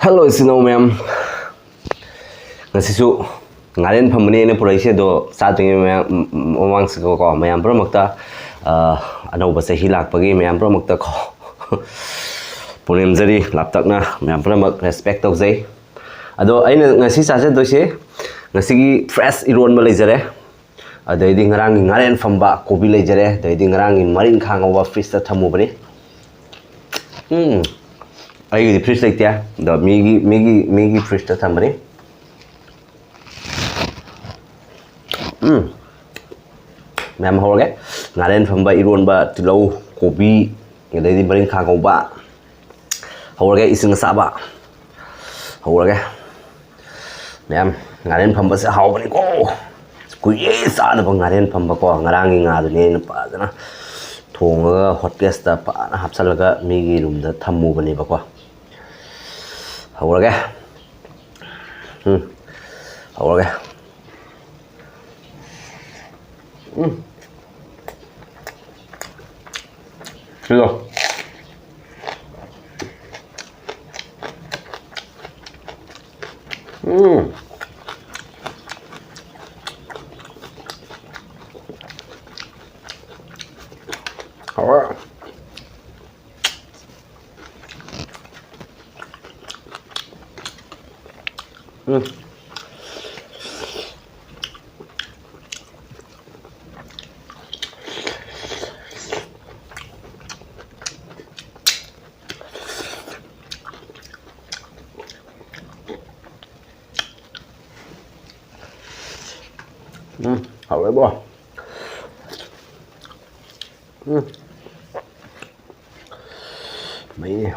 Hello, Snow Ma'am. Ngasisu ngaren phamani ne puraise do satingi mamang siko ko mayam promakta anauba sahi lakpagi mayam promakta ko punem jari laptakna mayam promak respect tawjai ado aina ngasi saje doise ngasi fresh iron ma lejare adaidi ngarang ngaren phamba kobi lejare adaidi ngarang marin khangoba fish ta thamu bani 아이게 프리스 있대야. 너 미기 프리스 담으니. Mem hol cái ngaren phamba iron ba tilau kopi ngai di baring khang ba hol cái ising sa ba hol cái mem ngaren phamba se hau bani ko kuye sa na bang ngaren phamba ko ngarang nga du ne pa na thong ga hot gas ta pa na hapsal ga migi room da thammu bani ba ko hầu ra cái hầu ra cái chưa rồi hầu ra hầu đấy bò mấy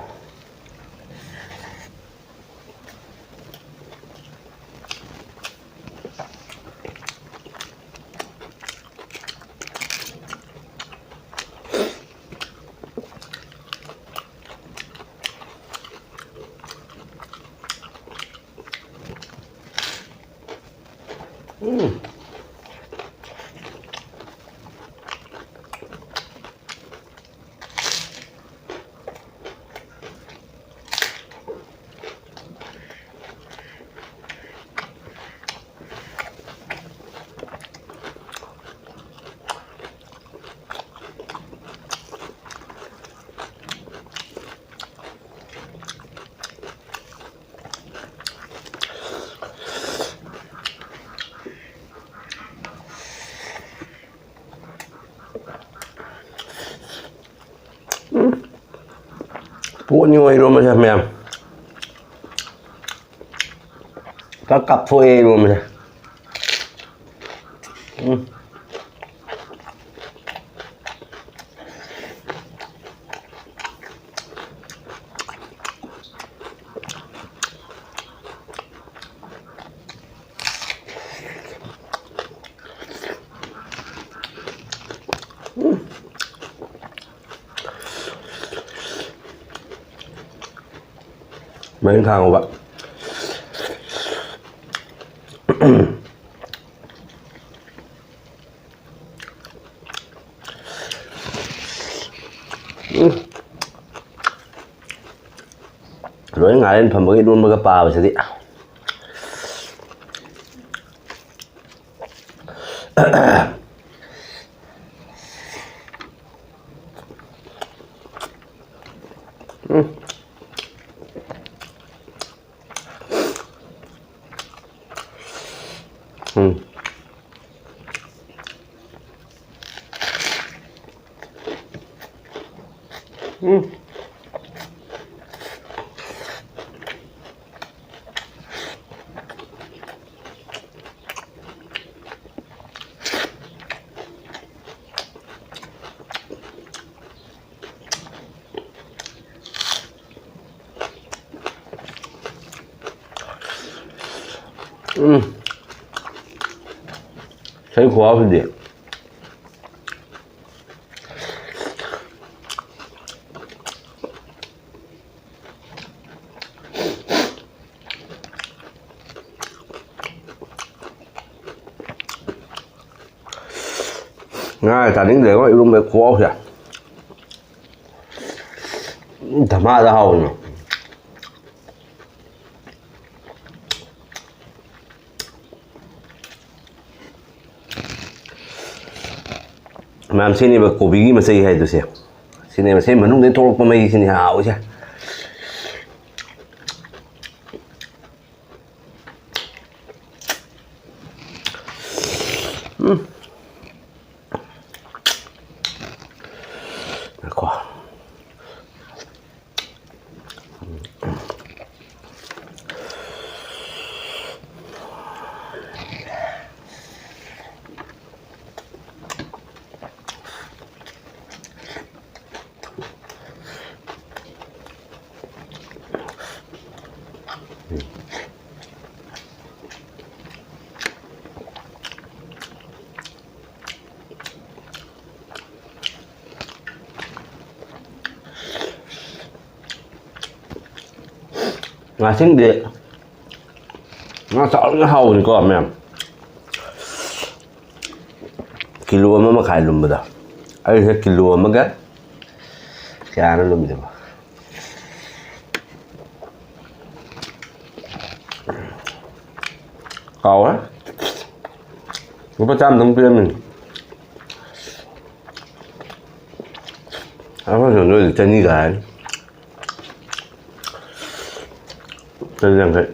Puan như vậy luôn mà xem em các cặp phôi luôn mà mấy thằng của bạn rồi ngài lên phần mới luôn mới pa vào sẽ đi 제일 고아픈데 ngay cả những người có luôn về khổ kìa धमादा हाउनो मैम सिनेबा कोबी की मसई है दुसे सिनेबा से मनुंग ने थोड़क मई सिने हाउ से देखो 맛있는데 썰 하오니까 그냥 kilo ama makai lumba ai se kilo ama ga kaya na lumba ba cao á có trăm đồng tiền mình không có chuyện gì chân như vậy chân rằng vậy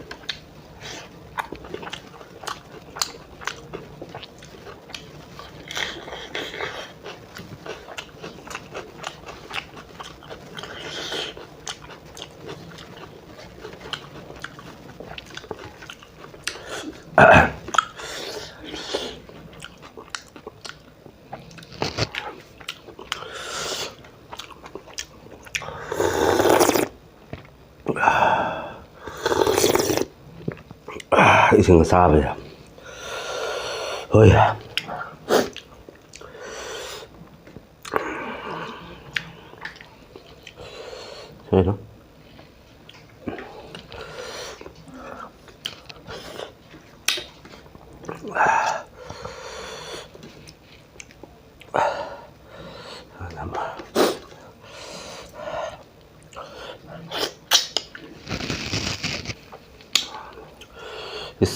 isang sabi ôi thế đó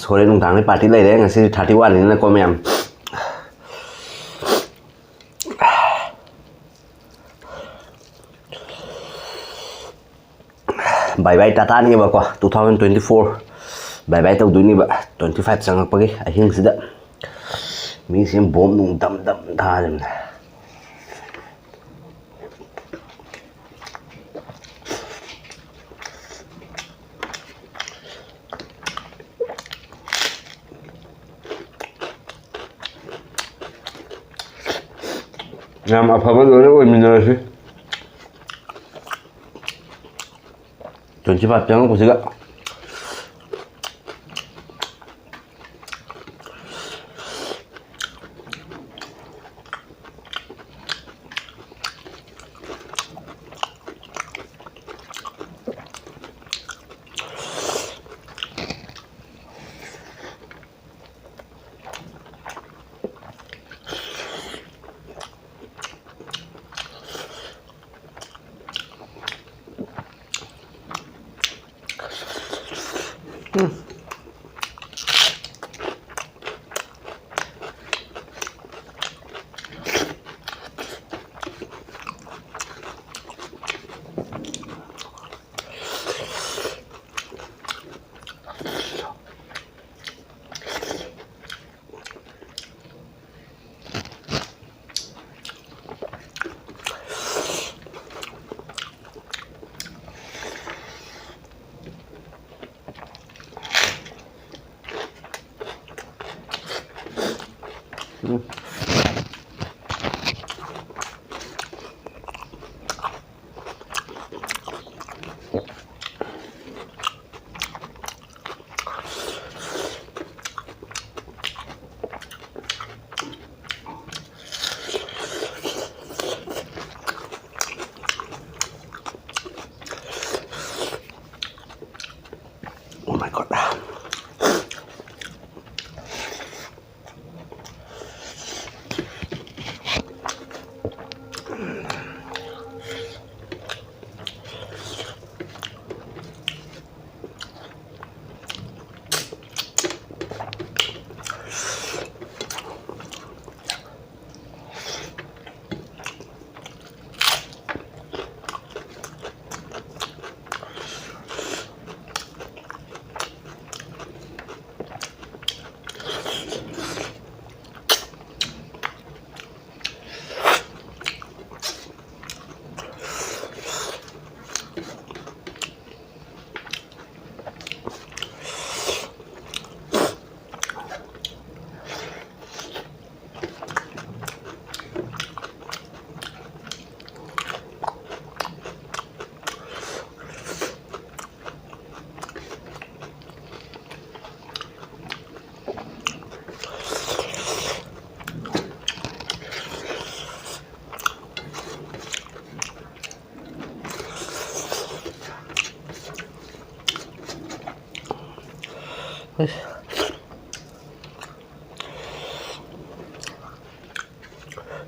hồi nung tháng party này đấy ngày xưa 31 nên là con em bye bye tata nih ba kwa 2024 bye bye tau duni ba 25 sang pagi ahing sida mi sim bom nung dam dam tha jam Nam apa ba dole oy minarasi 25 jangan ko siga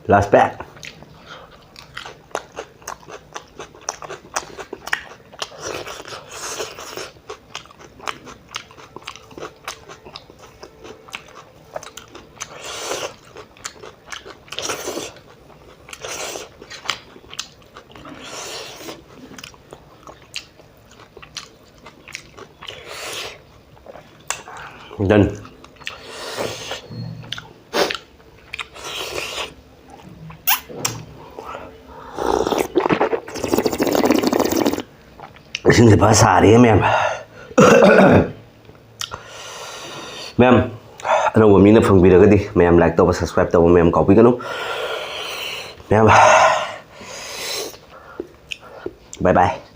Last pack. Done. Ising's pa sari ma'am. Ma'am, ano ba mina phang video ka di? Ma'am like to ba subscribe to ba ma'am copy ka no? Ma'am. Bye bye.